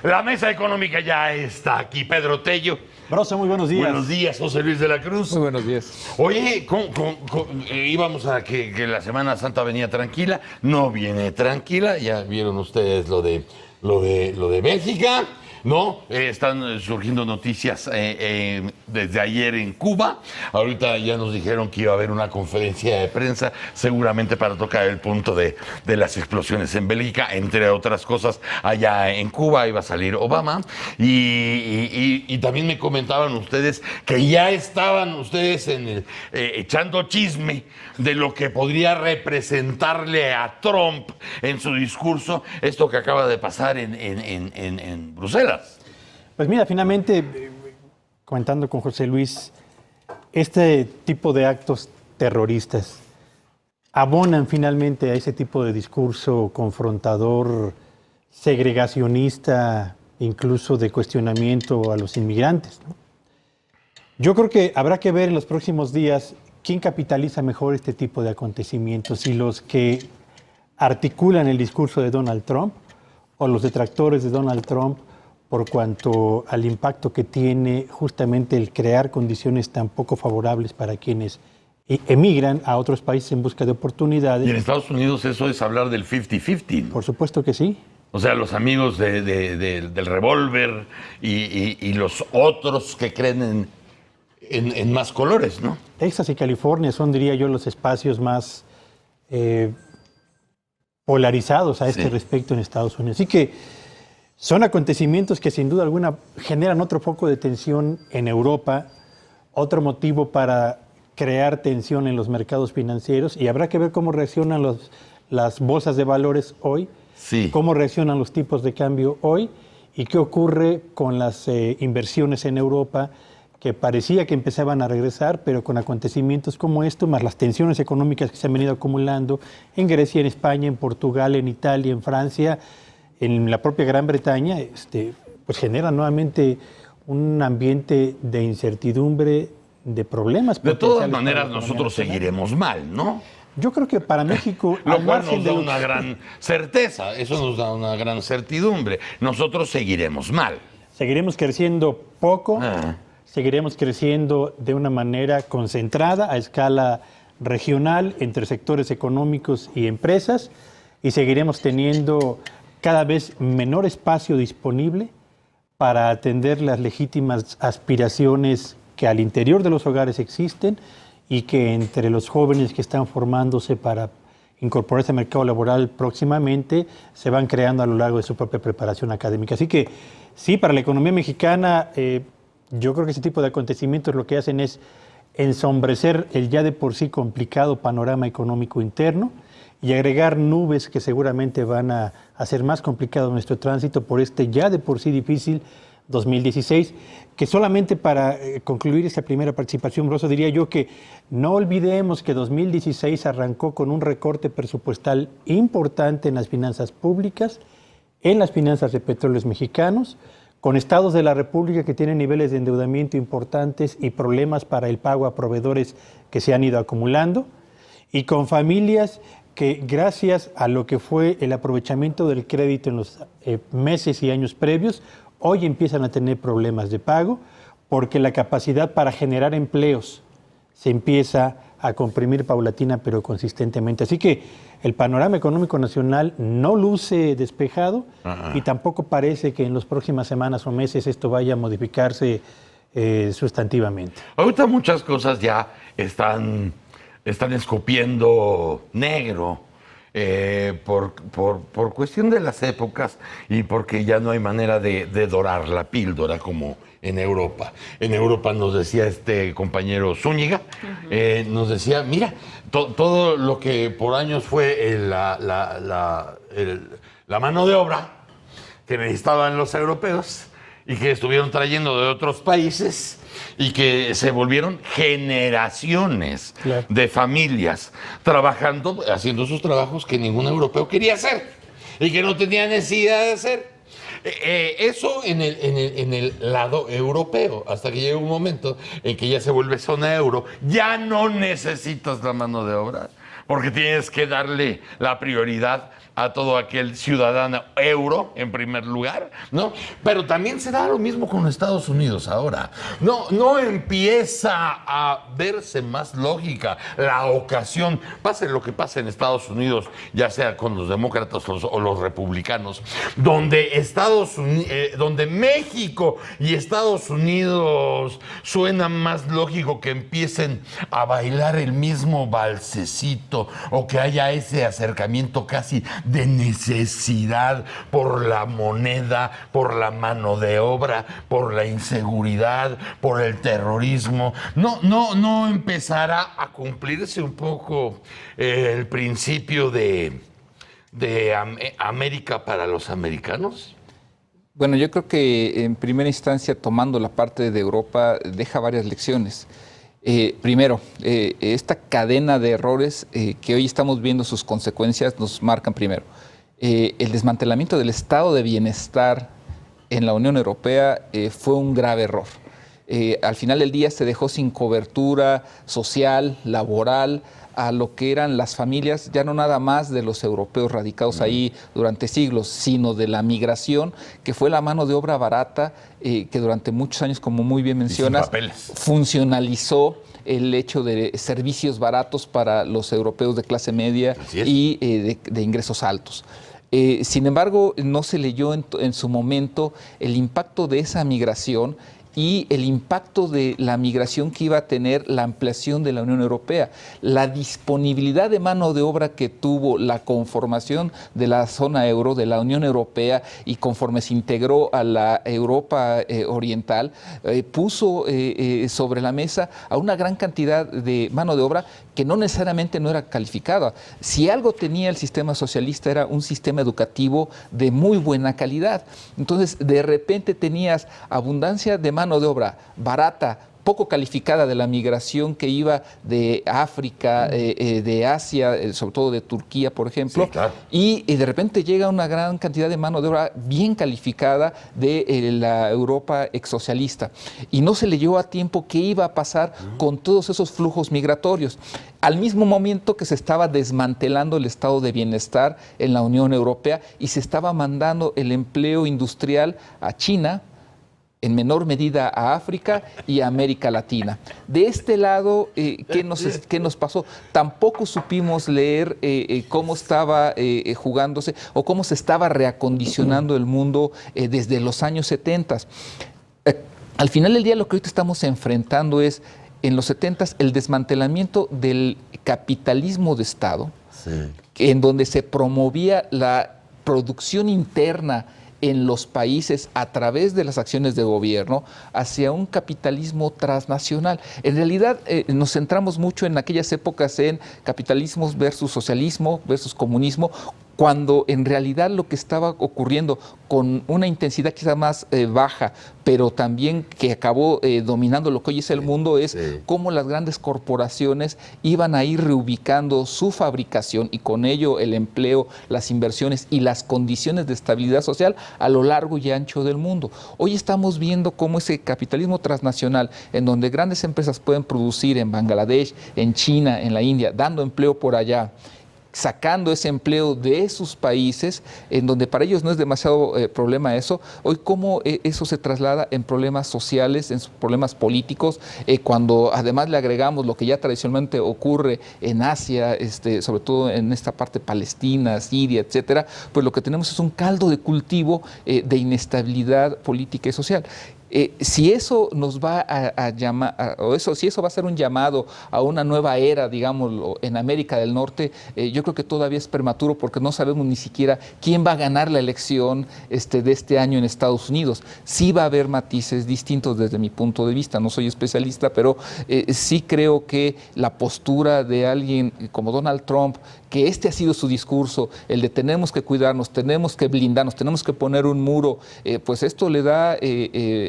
La mesa económica ya está aquí. Pedro Tello. Broso, muy buenos días. Buenos días, José Luis de la Cruz. Muy buenos días. Oye, íbamos a que la Semana Santa venía tranquila. No viene tranquila. Ya vieron ustedes lo de Bélgica. No, están surgiendo noticias desde ayer en Cuba. Ahorita ya nos dijeron que iba a haber una conferencia de prensa, seguramente para tocar el punto de las explosiones en Bélgica, entre otras cosas. Allá en Cuba iba a salir Obama. Y también me comentaban ustedes que ya estaban ustedes echando chisme de lo que podría representarle a Trump en su discurso esto que acaba de pasar en Bruselas. Pues mira, finalmente, comentando con José Luis, este tipo de actos terroristas abonan finalmente a ese tipo de discurso confrontador, segregacionista, incluso de cuestionamiento a los inmigrantes, ¿no? Yo creo que habrá que ver en los próximos días quién capitaliza mejor este tipo de acontecimientos, si los que articulan el discurso de Donald Trump o los detractores de Donald Trump, por cuanto al impacto que tiene justamente el crear condiciones tan poco favorables para quienes emigran a otros países en busca de oportunidades. Y en Estados Unidos eso es hablar del 50-50. Por supuesto que sí. O sea, los amigos del revólver y los otros que creen en más colores, ¿no? Texas y California son, diría yo, los espacios más polarizados a este respecto en Estados Unidos. Así que son acontecimientos que sin duda alguna generan otro foco de tensión en Europa, otro motivo para crear tensión en los mercados financieros, y habrá que ver cómo reaccionan las bolsas de valores hoy, cómo reaccionan los tipos de cambio hoy y qué ocurre con las inversiones en Europa, que parecía que empezaban a regresar, pero con acontecimientos como esto, más las tensiones económicas que se han venido acumulando en Grecia, en España, en Portugal, en Italia, en Francia, en la propia Gran Bretaña, pues genera nuevamente un ambiente de incertidumbre, de problemas. De todas maneras, nosotros seguiremos mal, ¿no? Yo creo que para México, lo cual nos da una gran certeza, eso nos da una gran certidumbre. Nosotros seguiremos mal. Seguiremos creciendo poco, seguiremos creciendo de una manera concentrada a escala regional entre sectores económicos y empresas, y seguiremos teniendo cada vez menor espacio disponible para atender las legítimas aspiraciones que al interior de los hogares existen y que entre los jóvenes que están formándose para incorporarse al mercado laboral próximamente se van creando a lo largo de su propia preparación académica. Así que sí, para la economía mexicana, yo creo que ese tipo de acontecimientos lo que hacen es ensombrecer el ya de por sí complicado panorama económico interno y agregar nubes que seguramente van a hacer más complicado nuestro tránsito por este ya de por sí difícil 2016, que solamente para concluir esta primera participación, Broso, diría yo que no olvidemos que 2016 arrancó con un recorte presupuestal importante en las finanzas públicas, en las finanzas de petróleos mexicanos, con estados de la República que tienen niveles de endeudamiento importantes y problemas para el pago a proveedores que se han ido acumulando, y con familias que gracias a lo que fue el aprovechamiento del crédito en los meses y años previos, hoy empiezan a tener problemas de pago porque la capacidad para generar empleos se empieza a comprimir paulatina pero consistentemente. Así que el panorama económico nacional no luce despejado y tampoco parece que en las próximas semanas o meses esto vaya a modificarse sustantivamente. Ahorita muchas cosas ya están escupiendo negro por cuestión de las épocas y porque ya no hay manera de dorar la píldora como en Europa. En Europa nos decía este compañero Zúñiga, nos decía, mira, todo lo que por años fue la mano de obra que necesitaban los europeos y que estuvieron trayendo de otros países y que se volvieron generaciones de familias trabajando, haciendo sus trabajos que ningún europeo quería hacer y que no tenía necesidad de hacer. Eso en el lado europeo, hasta que llega un momento en que ya se vuelve zona euro, ya no necesitas la mano de obra, porque tienes que darle la prioridad a todo aquel ciudadano euro, en primer lugar, ¿no? Pero también se da lo mismo con Estados Unidos ahora. No empieza a verse más lógica la ocasión, pase lo que pase en Estados Unidos, ya sea con los demócratas o los republicanos, donde donde México y Estados Unidos suena más lógico que empiecen a bailar el mismo valsecito o que haya ese acercamiento casi de necesidad por la moneda, por la mano de obra, por la inseguridad, por el terrorismo. No empezará a cumplirse un poco el principio de América para los americanos. Bueno, yo creo que en primera instancia, tomando la parte de Europa, deja varias lecciones. Primero, esta cadena de errores que hoy estamos viendo sus consecuencias nos marcan primero. El desmantelamiento del estado de bienestar en la Unión Europea fue un grave error. Al final del día se dejó sin cobertura social, laboral, a lo que eran las familias, ya no nada más de los europeos radicados ahí durante siglos, sino de la migración, que fue la mano de obra barata que durante muchos años, como muy bien mencionas, funcionalizó el hecho de servicios baratos para los europeos de clase media y de ingresos altos. Sin embargo, no se leyó en su momento el impacto de esa migración y el impacto de la migración que iba a tener la ampliación de la Unión Europea, la disponibilidad de mano de obra que tuvo la conformación de la zona euro, de la Unión Europea, y conforme se integró a la Europa oriental, puso sobre la mesa a una gran cantidad de mano de obra que no necesariamente no era calificada. Si algo tenía el sistema socialista era un sistema educativo de muy buena calidad. Entonces, de repente tenías abundancia de mano de obra barata, poco calificada, de la migración que iba de África, de Asia, sobre todo de Turquía, por ejemplo, sí, claro. Y de repente llega una gran cantidad de mano de obra bien calificada de la Europa exsocialista. Y no se leyó a tiempo qué iba a pasar con todos esos flujos migratorios. Al mismo momento que se estaba desmantelando el estado de bienestar en la Unión Europea y se estaba mandando el empleo industrial a China, en menor medida a África y a América Latina. De este lado, ¿qué nos pasó? Tampoco supimos leer cómo estaba jugándose o cómo se estaba reacondicionando el mundo desde los años 70. Al final del día, lo que ahorita estamos enfrentando es, en los 70, el desmantelamiento del capitalismo de Estado, sí, en donde se promovía la producción interna en los países a través de las acciones de gobierno hacia un capitalismo transnacional. En realidad nos centramos mucho en aquellas épocas en capitalismo versus socialismo versus comunismo, cuando en realidad lo que estaba ocurriendo con una intensidad quizá más baja, pero también que acabó dominando lo que hoy es el mundo, es cómo las grandes corporaciones iban a ir reubicando su fabricación y con ello el empleo, las inversiones y las condiciones de estabilidad social a lo largo y ancho del mundo. Hoy estamos viendo cómo ese capitalismo transnacional, en donde grandes empresas pueden producir en Bangladesh, en China, en la India, dando empleo por allá, sacando ese empleo de sus países, en donde para ellos no es demasiado problema eso, hoy cómo eso se traslada en problemas sociales, en problemas políticos, cuando además le agregamos lo que ya tradicionalmente ocurre en Asia, sobre todo en esta parte Palestina, Siria, etcétera, pues lo que tenemos es un caldo de cultivo de inestabilidad política y social. Si eso nos va a llamar, si eso va a ser un llamado a una nueva era, digámoslo, en América del Norte, yo creo que todavía es prematuro porque no sabemos ni siquiera quién va a ganar la elección de este año en Estados Unidos. Sí va a haber matices distintos desde mi punto de vista, no soy especialista, pero sí creo que la postura de alguien como Donald Trump, que ha sido su discurso, el de tenemos que cuidarnos, tenemos que blindarnos, tenemos que poner un muro, pues esto le da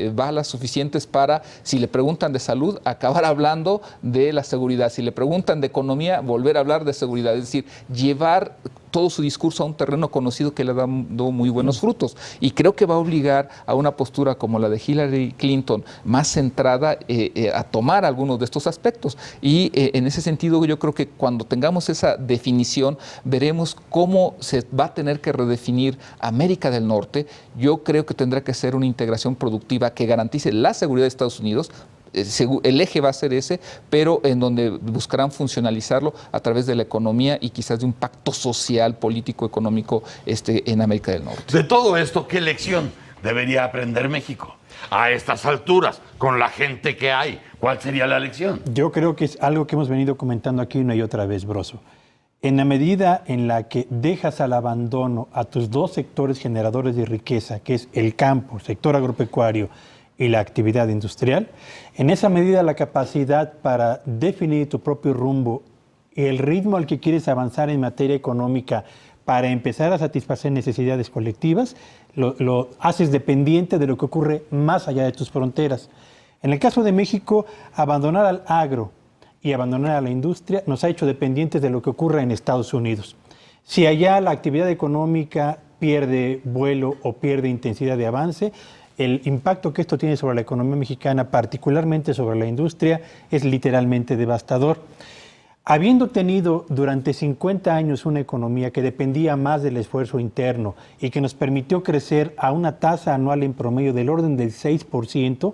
balas suficientes para, si le preguntan de salud, acabar hablando de la seguridad, si le preguntan de economía, volver a hablar de seguridad, es decir, llevar todo su discurso a un terreno conocido que le ha dado muy buenos frutos. Y creo que va a obligar a una postura como la de Hillary Clinton, más centrada a tomar algunos de estos aspectos. Y en ese sentido yo creo que cuando tengamos esa definición, veremos cómo se va a tener que redefinir América del Norte. Yo creo que tendrá que ser una integración productiva que garantice la seguridad de Estados Unidos. El eje va a ser ese, pero en donde buscarán funcionalizarlo a través de la economía y quizás de un pacto social, político, económico en América del Norte. De todo esto, ¿qué lección debería aprender México a estas alturas, con la gente que hay? ¿Cuál sería la lección? Yo creo que es algo que hemos venido comentando aquí una y otra vez, Broso. En la medida en la que dejas al abandono a tus dos sectores generadores de riqueza, que es el campo, sector agropecuario, y la actividad industrial, en esa medida la capacidad para definir tu propio rumbo y el ritmo al que quieres avanzar en materia económica para empezar a satisfacer necesidades colectivas, lo haces dependiente de lo que ocurre más allá de tus fronteras. En el caso de México, abandonar al agro y abandonar a la industria nos ha hecho dependientes de lo que ocurre en Estados Unidos. Si allá la actividad económica pierde vuelo o pierde intensidad de avance, el impacto que esto tiene sobre la economía mexicana, particularmente sobre la industria, es literalmente devastador. Habiendo tenido durante 50 años una economía que dependía más del esfuerzo interno y que nos permitió crecer a una tasa anual en promedio del orden del 6%,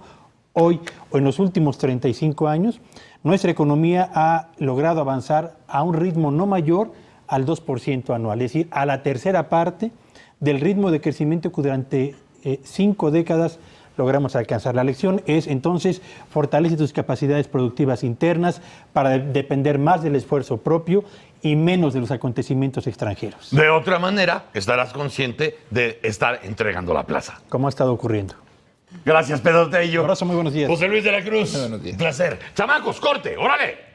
hoy o en los últimos 35 años, nuestra economía ha logrado avanzar a un ritmo no mayor al 2% anual, es decir, a la tercera parte del ritmo de crecimiento que durante 5 décadas logramos alcanzar. La lección es, entonces, fortalece tus capacidades productivas internas para depender más del esfuerzo propio y menos de los acontecimientos extranjeros. De otra manera, estarás consciente de estar entregando la plaza. Como ha estado ocurriendo. Gracias, Pedro Tello. Un abrazo, muy buenos días. José Luis de la Cruz. Muy buenos días. Un placer. Chamacos, corte, órale.